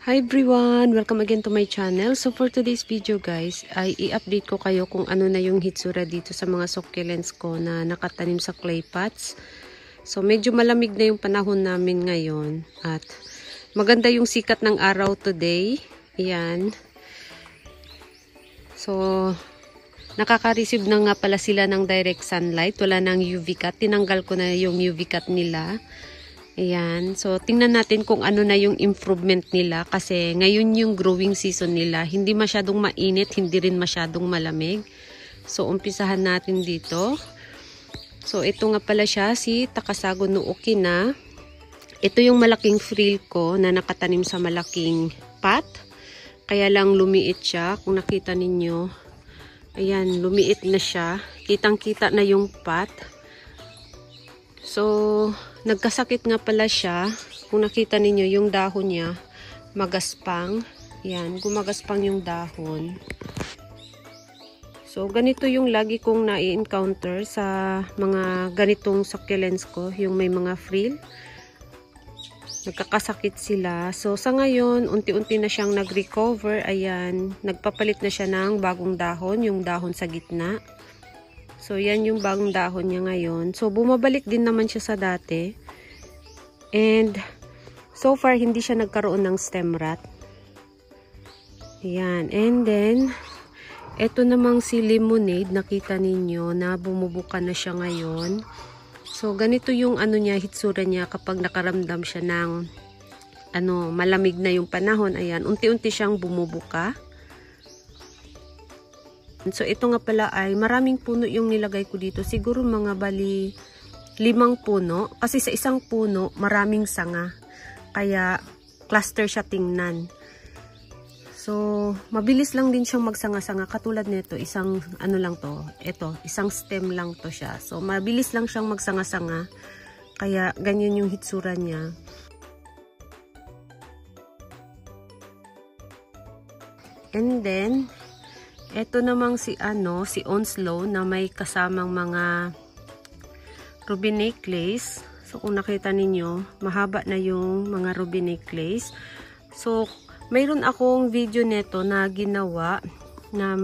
Hi everyone! Welcome again to my channel. So for today's video guys, ay i-update ko kayo kung ano na yung hitsura dito sa mga succulents ko na nakatanim sa clay pots. So medyo malamig na yung panahon namin ngayon at maganda yung sikat ng araw today. Ayan. So nakaka-receive na nga pala sila ng direct sunlight. Wala nang UV cut. Tinanggal ko na yung UV cut nila. Ayan. So, tingnan natin kung ano na yung improvement nila. Kasi ngayon yung growing season nila. Hindi masyadong mainit, hindi rin masyadong malamig. So, umpisahan natin dito. So, ito nga pala siya, si Takasago no Okina. Ito yung malaking frill ko na nakatanim sa malaking pot. Kaya lang lumiit siya. Kung nakita ninyo, ayan, lumiit na siya. Kitang-kita na yung pot. So, nagkasakit nga pala siya. Kung nakita ninyo, yung dahon niya, magaspang. Yan, gumagaspang yung dahon. So, ganito yung lagi kong na-encounter sa mga ganitong succulents ko, yung may mga frill. Nagkakasakit sila. So, sa ngayon, unti-unti na siyang nag-recover. Ayan, nagpapalit na siya ng bagong dahon, yung dahon sa gitna. So, yan yung bagong dahon niya ngayon. So, bumabalik din naman siya sa dati. And, so far, hindi siya nagkaroon ng stem rot. Yan. And then, eto namang si Lemonade, nakita ninyo na bumubuka na siya ngayon. So, ganito yung ano niya, hitsura niya kapag nakaramdam siya ng malamig na yung panahon. Ayan, unti-unti siyang bumubuka. So, ito nga pala ay maraming puno yung nilagay ko dito. Siguro mga bali 5 puno. Kasi sa isang puno, maraming sanga. Kaya, cluster siya tingnan. So, mabilis lang din siyang magsanga-sanga. Katulad nito, isang ano lang to. Ito, isang stem lang to siya. So, mabilis lang siyang magsanga-sanga. Kaya, ganyan yung hitsura niya. And then, ito namang si Onslow na may kasamang mga ruby necklace. So, kung nakita ninyo, mahaba na yung mga ruby necklace. So, mayroon akong video neto na ginawa na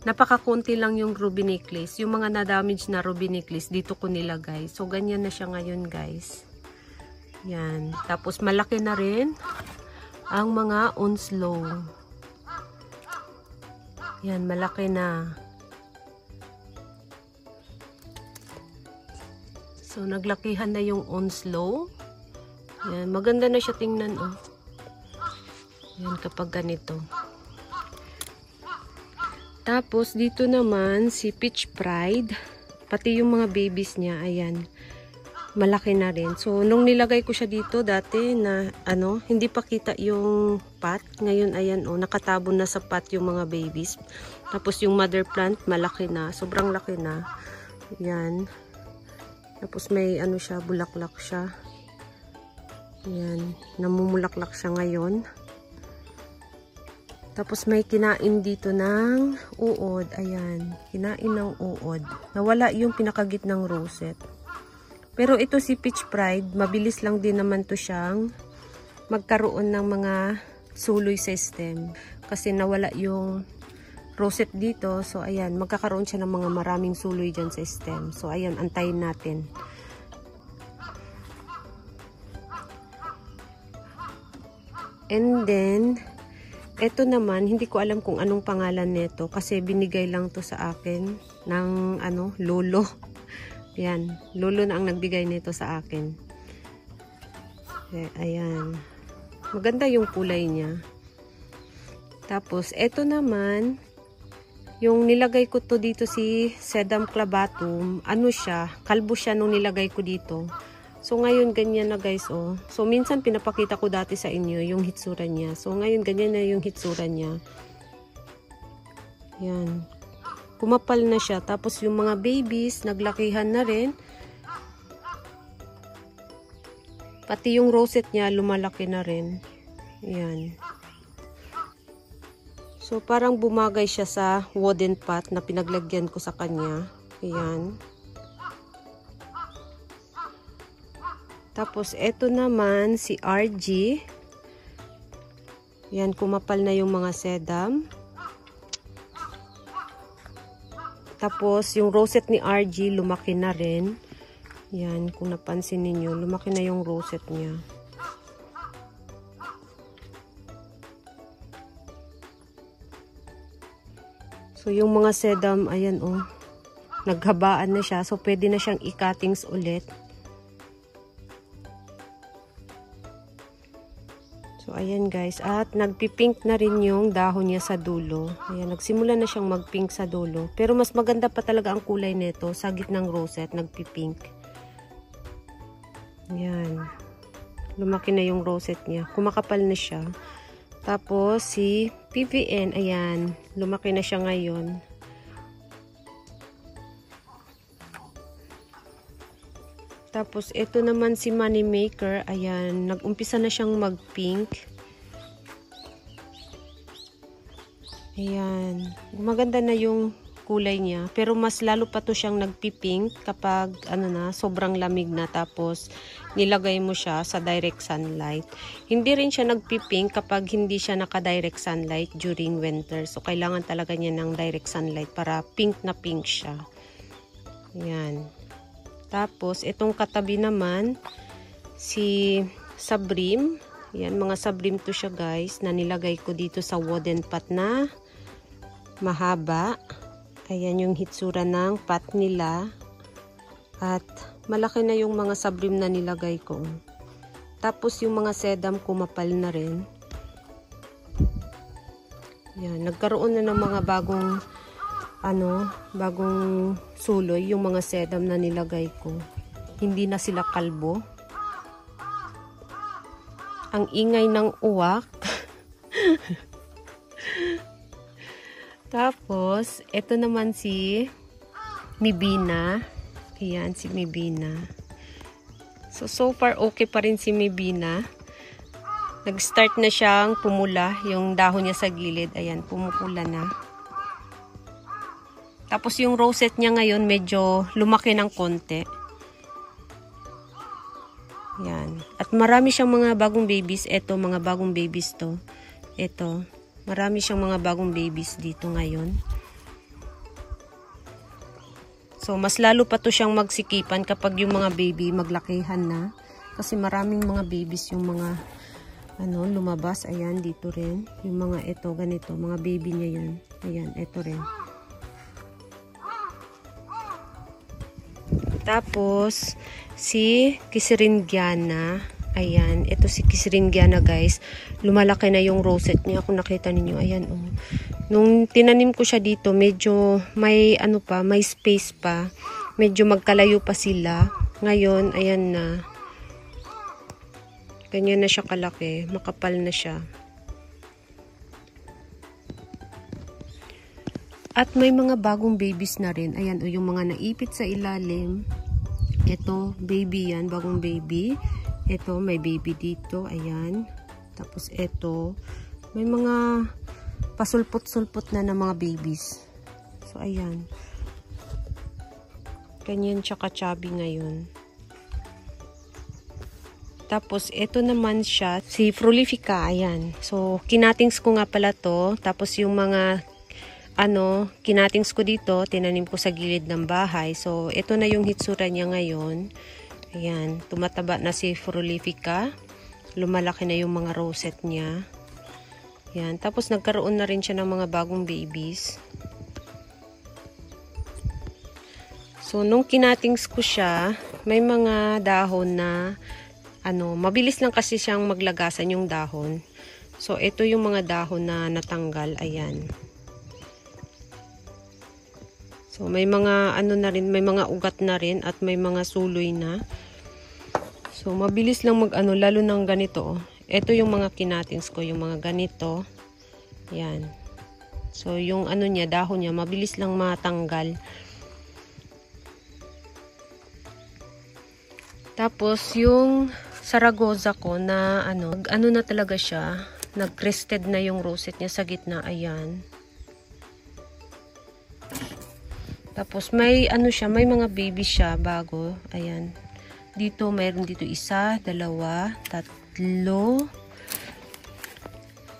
napakakunti lang yung ruby necklace. Yung mga na-damage na ruby necklace, dito ko nilagay. So, ganyan na siya ngayon, guys. Yan. Tapos, malaki na rin ang mga Onslow. Yan, malaki na. So, naglakihan na yung Onslow. Yan, maganda na siya tingnan, oh. Yan, kapag ganito. Tapos, dito naman, si Peach Pride. Pati yung mga babies niya, ayan. Malaki na rin. So, nung nilagay ko siya dito dati na, hindi pa kita yung pot. Ngayon, ayan, nakatabon na sa pot yung mga babies. Tapos, yung mother plant, malaki na. Sobrang laki na. Ayan. Tapos, may, siya, bulaklak siya. Ayan. Namumulaklak siya ngayon. Tapos, may kinain dito ng uod. Ayan. Kinain ng uod. Nawala yung pinakagitnang rosette. Pero ito si Peach Pride, mabilis lang din naman to siyang magkaroon ng mga suloy sa stem. Kasi nawala yung rosette dito. So, ayan, magkakaroon siya ng mga maraming suloy dyan sa stem. So, ayan, antayin natin. And then, ito naman, hindi ko alam kung anong pangalan nito. Kasi binigay lang to sa akin ng, lolo. Ayan, lolo na ang nagbigay nito sa akin. Ayan. Maganda yung kulay niya. Tapos, eto naman, yung nilagay ko to dito si Sedum clavatum, siya, kalbo siya nung nilagay ko dito. So, ngayon, ganyan na guys, oh. So, minsan pinapakita ko dati sa inyo yung hitsura niya. So, ngayon, ganyan na yung hitsura niya. Ayan. Kumapal na siya. Tapos yung mga babies, naglakihan na rin. Pati yung rosette niya, lumalaki na rin. Ayan. So, parang bumagay siya sa wooden pot na pinaglagyan ko sa kanya. Ayan. Tapos, eto naman si RG. Yan, kumapal na yung mga sedum. Tapos, yung rosette ni RG, lumaki na rin. Yan, kung napansin ninyo, lumaki na yung rosette niya. So, yung mga sedum, ayan oh, naghabaan na siya. So, pwede na siyang i-cuttings ulit. So, ayan guys. At nagpipink na rin yung dahon niya sa dulo. Ayan, nagsimula na siyang magpink sa dulo. Pero mas maganda pa talaga ang kulay nito sa gitnang rosette, nagpipink. Ayan. Lumaki na yung rosette niya. Kumakapal na siya. Tapos, si PVN, ayan, lumaki na siya ngayon. Tapos, ito naman si Money Maker, ayan, nag-umpisa na siyang mag-pink. Ayan, maganda na yung kulay niya. Pero mas lalo pa to siyang nagpipink kapag, ano na, sobrang lamig na. Tapos, nilagay mo siya sa direct sunlight. Hindi rin siya nagpipink kapag hindi siya naka-direct sunlight during winter. So, kailangan talaga niya ng direct sunlight para pink na pink siya. Ayan. Tapos, itong katabi naman, si Sabrim. Ayan, mga Sabrim to siya guys, na nilagay ko dito sa wooden pot na mahaba. Ayan yung hitsura ng pot nila. At malaki na yung mga Sabrim na nilagay ko. Tapos yung mga sedum kumapal na rin. Yan, nagkaroon na ng mga bagong bagong suloy yung mga sedum na nilagay ko. Hindi na sila kalbo. Ang ingay ng uwak. Tapos, ito naman si Mibina. Ayan, si Mibina. So far, okay pa rin si Mibina. Nag-start na siyang pumula. Yung dahon niya sa gilid. Ayan, pumupula na. Tapos, yung rosette niya ngayon, medyo lumaki ng konti. Ayan. At marami siyang mga bagong babies. Ito, mga bagong babies to. Ito. Marami siyang mga bagong babies dito ngayon. So, mas lalo pa to siyang magsikipan kapag yung mga baby maglakihan na. Kasi maraming mga babies yung mga lumabas. Ayan, dito rin. Yung mga ito, ganito. Mga baby niya yun. Ayan, ito rin. Tapos, si Kisiringiana. Ayan, ito si Kisiringiana guys. Lumalaki na yung rosette niya. Kung nakita ninyo, ayan oh. Nung tinanim ko siya dito, medyo may may space pa. Medyo magkalayo pa sila. Ngayon, ayan na. Ganyan na siya kalaki. Makapal na siya. At may mga bagong babies na rin. Ayan oh, yung mga naipit sa ilalim. Ito, baby yan, bagong baby. Ito, may baby dito. Ayan. Tapos, ito. May mga pasulpot-sulpot na ng mga babies. So, ayan. Ganyan siya ka-chubby ngayon. Tapos, ito naman siya. Si Frulifica. Ayan. So, kinatings ko nga pala to. Tapos, yung mga kinatings ko dito, tinanim ko sa gilid ng bahay. So, ito na yung hitsura niya ngayon. Ayan, tumataba na si Frulifica. Lumalaki na yung mga rosette niya. Ayan, tapos nagkaroon na rin siya ng mga bagong babies. So, nung kinatings ko siya, may mga dahon na, mabilis lang kasi siyang maglagasan yung dahon. So, ito yung mga dahon na natanggal. Ayan. So, may mga na rin, may mga ugat na rin at may mga suloy na. So, mabilis lang lalo ng ganito. Ito yung mga kinatings ko, yung mga ganito. Yan. So, yung niya, dahon niya, mabilis lang matanggal. Tapos, yung Zaragoza ko na, na talaga siya. Nag-crested na yung rosette niya sa gitna. Ayan. Tapos, may siya, may mga baby siya bago. Ayan. Dito, mayroon dito 1, 2, 3,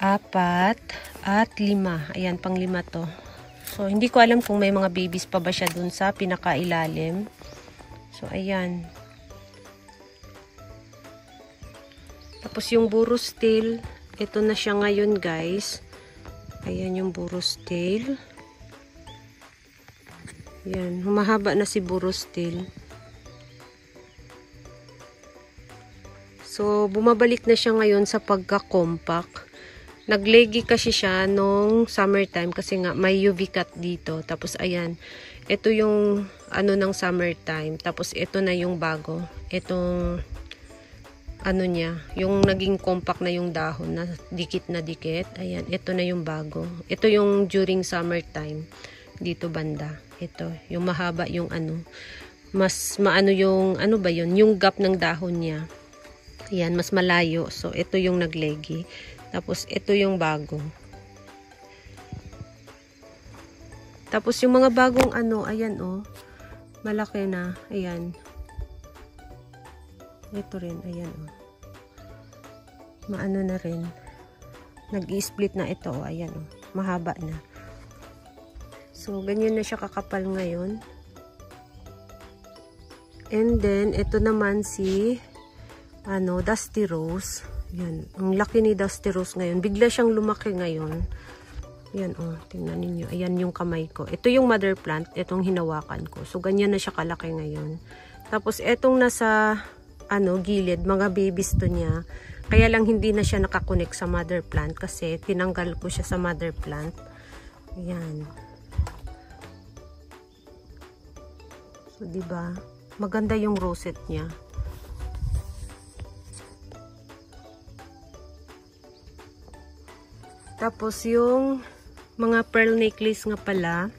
4, at 5. Ayan, pang 5 to. So, hindi ko alam kung may mga babies pa ba siya dun sa pinakailalim. So, ayan. Tapos yung burro's tail, ito na siya ngayon guys. Ayan yung burro's tail. Ayan, humahaba na si burro's tail. So, bumabalik na siya ngayon sa pagka-compact. Naglegi kasi siya nung summertime kasi nga may UV cut dito. Tapos ayan, ito yung ano ng summertime. Tapos ito na yung bago. Itong ano niya, yung naging compact na yung dahon na dikit na dikit. Ayan, ito na yung bago. Ito yung during summertime. Dito banda. Ito, yung mahaba yung ano. Mas maano yung, ano ba yun? Yung gap ng dahon niya. Ayan, mas malayo. So, ito yung naglegi. Tapos, ito yung bago. Tapos, yung mga bagong ano, ayan oh. Malaki na. Ayan. Ito rin, ayan oh. Maano na rin. Nag-i-split na ito oh. Ayan oh. Mahaba na. So, ganyan na siya kakapal ngayon. And then, ito naman si ano, Dusty Rose. Yan. Ang laki ni Dusty Rose ngayon. Bigla siyang lumaki ngayon. Yan, oh. Tingnan ninyo. Ayan yung kamay ko. Ito yung mother plant. Itong hinawakan ko. So, ganyan na siya kalaki ngayon. Tapos, etong nasa, ano, gilid. Mga babies to niya. Kaya lang hindi na siya nakakonek sa mother plant. Kasi, tinanggal ko siya sa mother plant. Ayan. So, diba? Maganda yung rosette niya. Tapos yung mga pearl necklace nga pala,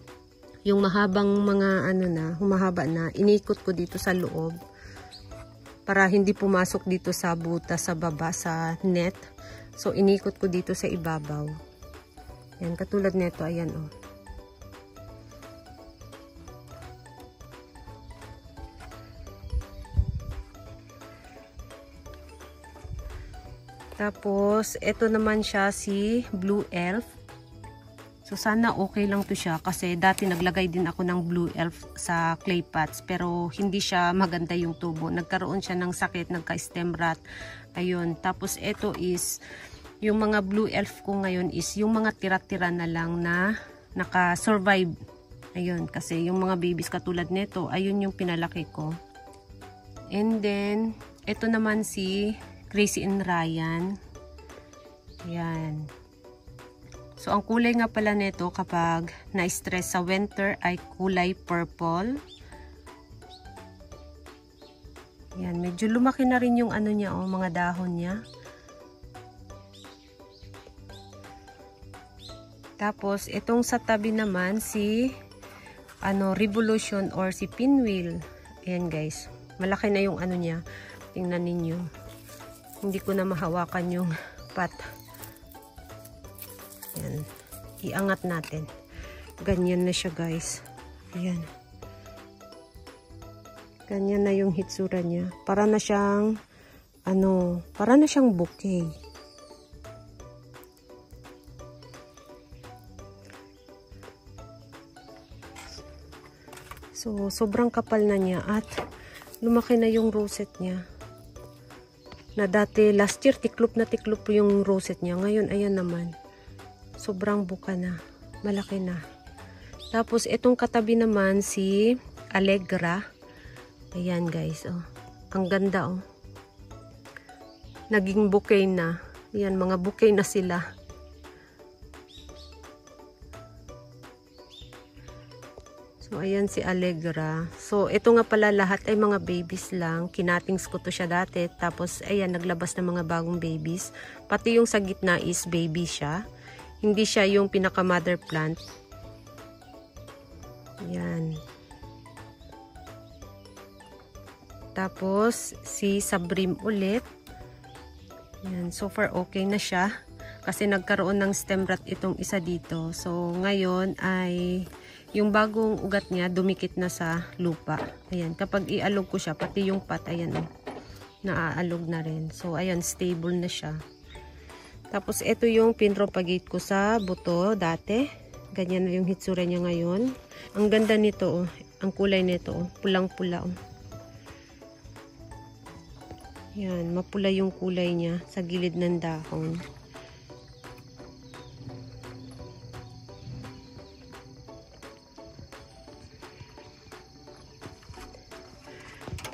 yung mahabang mga ano na, humahaba na, inikot ko dito sa loob para hindi pumasok dito sa buta sa baba sa net. So inikot ko dito sa ibabaw. Yan, katulad nito, ayan oh. Tapos, ito naman siya si Blue Elf. So, sana okay lang to siya kasi dati naglagay din ako ng Blue Elf sa clay pots pero hindi siya maganda yung tubo. Nagkaroon siya ng sakit, nagka-stem rot. Ayun. Tapos, ito is, yung mga Blue Elf ko ngayon is yung mga tira-tira na lang na naka-survive. Ayun. Kasi yung mga babies katulad nito, ayun yung pinalaki ko. And then, ito naman si Gracie and Ryan. Yan. So, ang kulay nga pala nito kapag na-stress sa winter ay kulay purple. Yan. Medyo lumaki na rin yung ano niya, oh, mga dahon niya. Tapos, itong sa tabi naman si ano, Revolution or si Pinwheel. Ayan guys. Malaki na yung ano niya. Tingnan ninyo. Hindi ko na mahawakan yung pot. Yan. Iangat natin. Ganyan na siya guys. Ayan. Ganyan na yung hitsura niya. Para na siyang ano, para na siyang bouquet. So, sobrang kapal na niya at lumaki na yung rosette niya. Na dati, last year, tiklop na tiklop yung rosette niya. Ngayon, ayan naman. Sobrang buka na. Malaki na. Tapos, itong katabi naman, si Allegra. Ayan, guys. Oh. Ang ganda, oh. Naging bouquet na. Ayan, mga bouquet na sila. So, ayan si Allegra. So, ito nga pala lahat ay mga babies lang. Kinatings ko to siya dati. Tapos, ayan, naglabas ng mga bagong babies. Pati yung sa gitna is baby siya. Hindi siya yung pinaka-mother plant. Ayan. Tapos, si Sabrim ulit. Ayan, so far okay na siya. Kasi nagkaroon ng stem rot itong isa dito. So, ngayon ay yung bagong ugat niya dumikit na sa lupa. Ayan, kapag ialog ko siya, pati yung pot, ayan, naaalog na rin. So, ayan, stable na siya. Tapos ito yung pinropagate ko sa buto dati. Ganyan na yung hitsura niya ngayon. Ang ganda nito, oh. Ang kulay nito, oh. Pulang-pula. Oh. Yan, mapula yung kulay niya sa gilid ng dahon.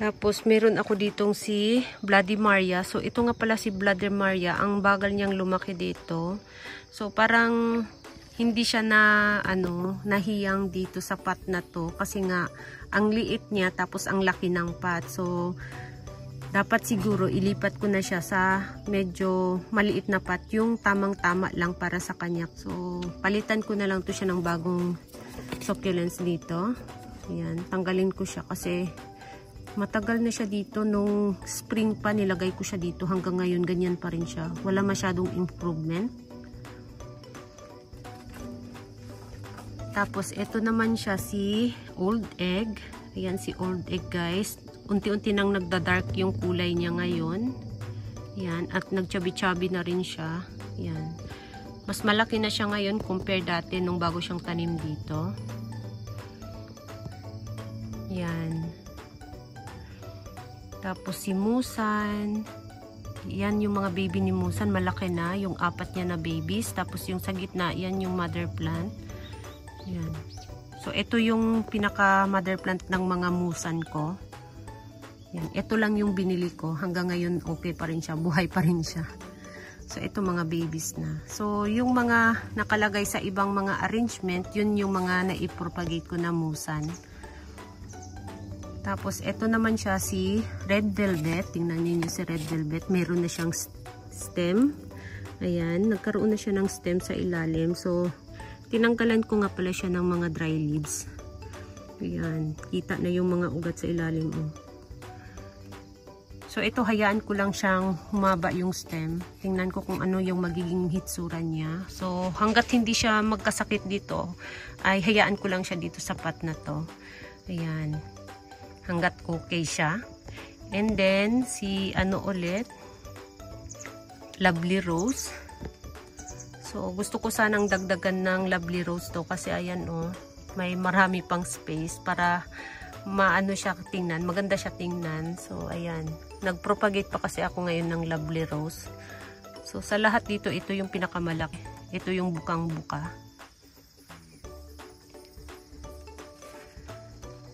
Tapos, meron ako ditong si Bloody Maria. So, ito nga pala si Bloody Maria. Ang bagal niyang lumaki dito. So, parang hindi siya nahiyang dito sa pot na to. Kasi nga, ang liit niya, tapos ang laki ng pot. So, dapat siguro ilipat ko na siya sa medyo maliit na pot. Yung tamang-tama lang para sa kanya. So, palitan ko na lang to siya ng bagong succulents dito. Ayan, tanggalin ko siya kasi matagal na siya dito. Nung spring pa nilagay ko siya dito, hanggang ngayon ganyan pa rin siya, wala masyadong improvement. Tapos ito naman siya si Old Egg. Ayan si Old Egg, guys. Unti-unti nang nagda-dark yung kulay niya ngayon. Ayan, at nagchabi-chabi na rin siya. Ayan, mas malaki na siya ngayon compare dati nung bago siyang tanim dito. Ayan. Tapos si Musan. Yan yung mga baby ni Musan. Malaki na. Yung 4 niya na babies. Tapos yung sa gitna, yan yung mother plant. Yan. So, ito yung pinaka mother plant ng mga Musan ko. Yan. Ito lang yung binili ko. Hanggang ngayon, okay pa rin siya. Buhay pa rin siya. So, ito mga babies na. So, yung mga nakalagay sa ibang mga arrangement, yun yung mga naipropagate ko na Musan. Tapos, ito naman siya si Red Velvet. Tingnan niyo si Red Velvet. Meron na siyang stem. Ayan. Nagkaroon na siya ng stem sa ilalim. So, tinanggalan ko nga pala siya ng mga dry leaves. Ayan. Kita na yung mga ugat sa ilalim. Oh. So, ito hayaan ko lang siyang humaba yung stem. Tingnan ko kung ano yung magiging hitsura niya. So, hanggat hindi siya magkasakit dito, ay hayaan ko lang siya dito sa pot na to. Ayan. Hanggat okay siya. And then, si ulit, Lovely Rose. So, gusto ko sanang dagdagan ng Lovely Rose to kasi ayan may marami pang space para maano siya tingnan. Maganda siya tingnan. So, ayan. Nagpropagate pa kasi ako ngayon ng Lovely Rose. So, sa lahat dito, ito yung pinakamalaki. Ito yung bukang-buka.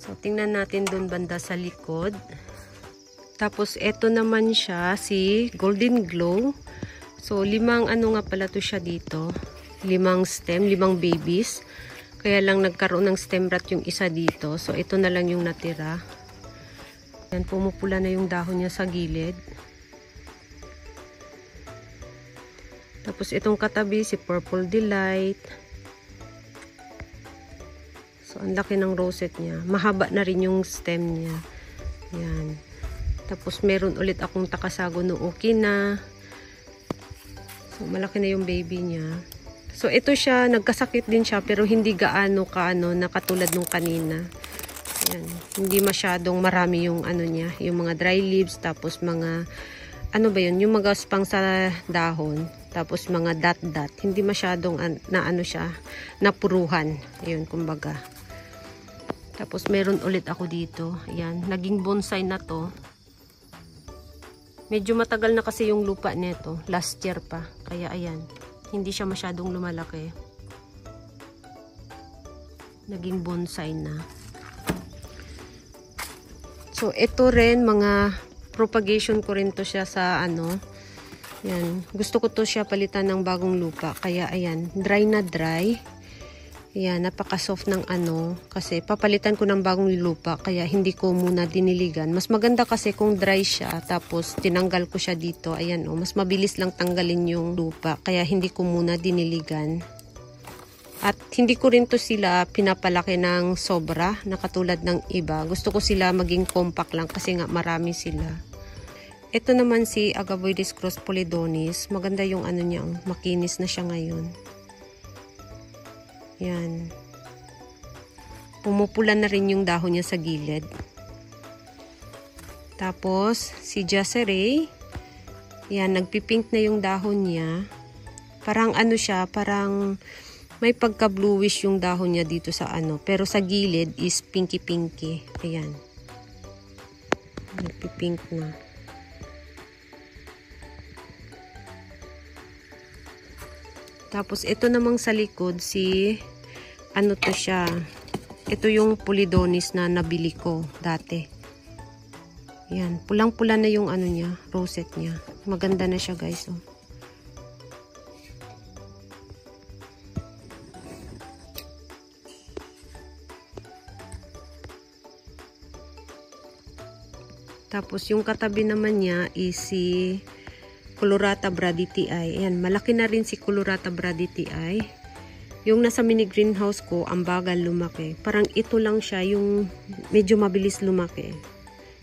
So, tingnan natin dun banda sa likod. Tapos, ito naman siya, si Golden Glow. So, 5 nga pala to siya dito. 5 stem, 5 babies. Kaya lang nagkaroon ng stem rot yung isa dito. So, ito na lang yung natira. Yan, pumupula na yung dahon niya sa gilid. Tapos, itong katabi, si Purple Delight. So, ang laki ng rosette niya. Mahaba na rin yung stem niya. Yan. Tapos, meron ulit akong takasago no okay na. So, malaki na yung baby niya. So, ito siya, nagkasakit din siya, pero hindi gaano na katulad nung kanina. Yan. Hindi masyadong marami yung niya, yung mga dry leaves, tapos mga, yung mga spang sa dahon, tapos mga dot-dot. Hindi masyadong, siya, napuruhan. Ayun, kumbaga. Tapos, meron ulit ako dito. Ayan, naging bonsai na to. Medyo matagal na kasi yung lupa nito. Last year pa. Kaya, ayan. Hindi siya masyadong lumalaki. Naging bonsai na. So, ito rin, mga propagation ko rin to siya sa Ayan. Gusto ko to siya palitan ng bagong lupa. Kaya, ayan. Dry na dry. Ayan, napaka-soft ng kasi papalitan ko ng bagong lupa, kaya hindi ko muna diniligan. Mas maganda kasi kung dry siya, tapos tinanggal ko siya dito. Ayan mas mabilis lang tanggalin yung lupa, kaya hindi ko muna diniligan. At hindi ko rin to sila pinapalaki ng sobra, na katulad ng iba. Gusto ko sila maging compact lang, kasi nga marami sila. Ito naman si Agavoides Cross Polydonis. Maganda yung niya, makinis na siya ngayon. Yan. Pumupula na rin yung dahon niya sa gilid. Tapos, si Jaceray. Yan, nagpipink na yung dahon niya. Parang ano siya, parang may pagka-bluish yung dahon niya dito sa ano. Pero sa gilid is pinky-pinky. Ayan. Nagpipink na. Tapos ito namang sa likod ano to siya. Ito yung Polydonis na nabili ko dati. Ayan. Pulang-pula na yung ano niya, rosette niya. Maganda na siya guys. Oh. Tapos yung katabi naman niya is si Colorata Braditi. Ayan, malaki na rin si Colorata Braditi. Yung nasa mini greenhouse ko, ang bagal lumaki. Parang ito lang siya, yung medyo mabilis lumaki.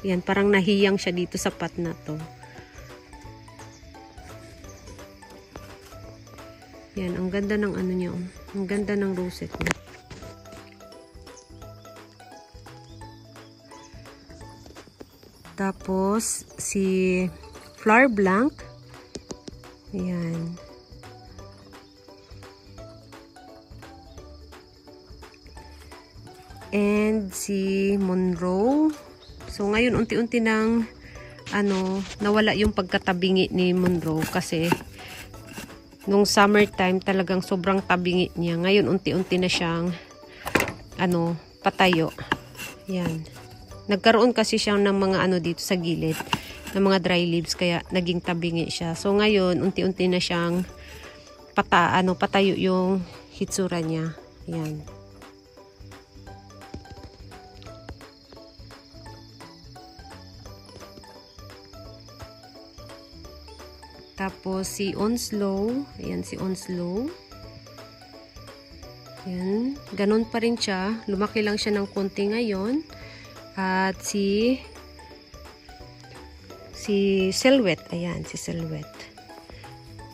Ayan, parang nahiyang siya dito sa pot na to. Ayan, ang ganda ng ano niya. Ang ganda ng rosette niya. Tapos, si Flower Blanc. Ayan. And si Monroe. So, ngayon, unti-unti nang nawala yung pagkatabingi ni Monroe kasi nung summertime talagang sobrang tabingi niya. Ngayon, unti-unti na siyang patayo. Ayan. Nagkaroon kasi siya ng mga dito sa gilid, ng mga dry leaves, kaya naging tabingi siya. So ngayon, unti-unti na siyang patayo yung hitsura niya. Yan. Tapos si Onslow, ayan si Onslow. Yan, ganun pa rin siya. Lumaki lang siya ng konti ngayon. At si Silhouette. Ayan, si Silhouette.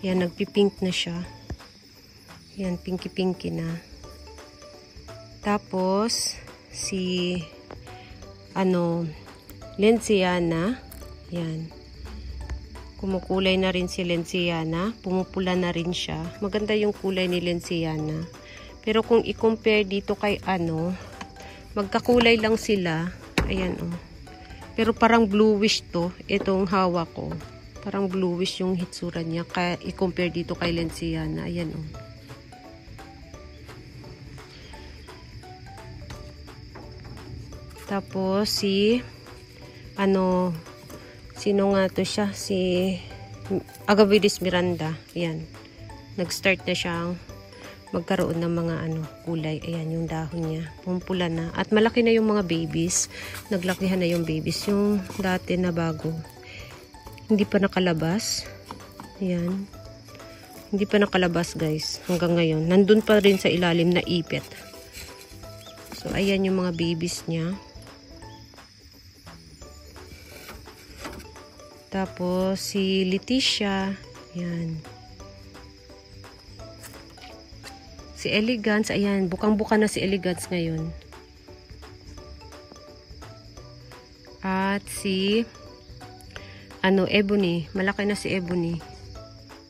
Ayan, nagpipink na siya. Ayan, pinky-pinky na. Tapos, si Lenciana. Ayan. Kumukulay na rin si Lenciana. Pumupula na rin siya. Maganda yung kulay ni Lenciana. Pero kung i-compare dito kay magkakulay lang sila. Ayan, oh. Pero parang bluish to. Itong hawak ko. Parang bluish yung hitsura niya. Kaya i-compare dito kay Lenciana. Ayan, oh. Tapos, sino nga to siya? Si Agaviris Miranda. Ayan. Nag-start na siyang magkaroon ng mga kulay. Ayan yung dahon niya. Pumpula na. At malaki na yung mga babies. Naglakihan na yung babies. Yung dati na bago. Hindi pa nakalabas. Ayan. Hindi pa nakalabas guys. Hanggang ngayon. Nandun pa rin sa ilalim na ipit. So ayan yung mga babies niya. Tapos si Leticia. Ayan. Si Elegance, ayan, bukang-buka na si Elegance ngayon. At si Ebony, malaki na si Ebony.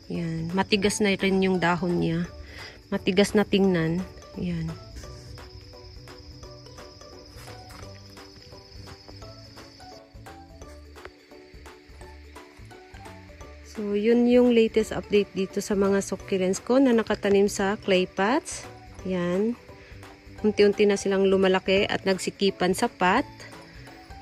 Ayan, matigas na rin yung dahon niya. Matigas na tingnan. Ayan. So, yun yung latest update dito sa mga succulents ko na nakatanim sa clay pots. Yan. Unti-unti na silang lumalaki at nagsikipan sa pot.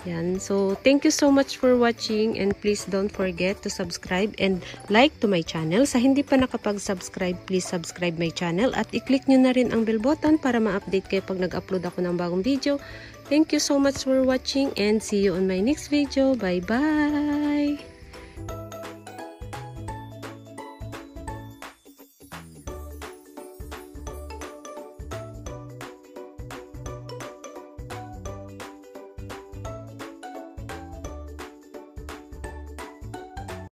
Yan. So, thank you so much for watching and please don't forget to subscribe and like to my channel. Sa hindi pa nakapag-subscribe, please subscribe my channel at i-click nyo na rin ang bell button para ma-update kayo pag nag-upload ako ng bagong video. Thank you so much for watching and see you on my next video. Bye-bye!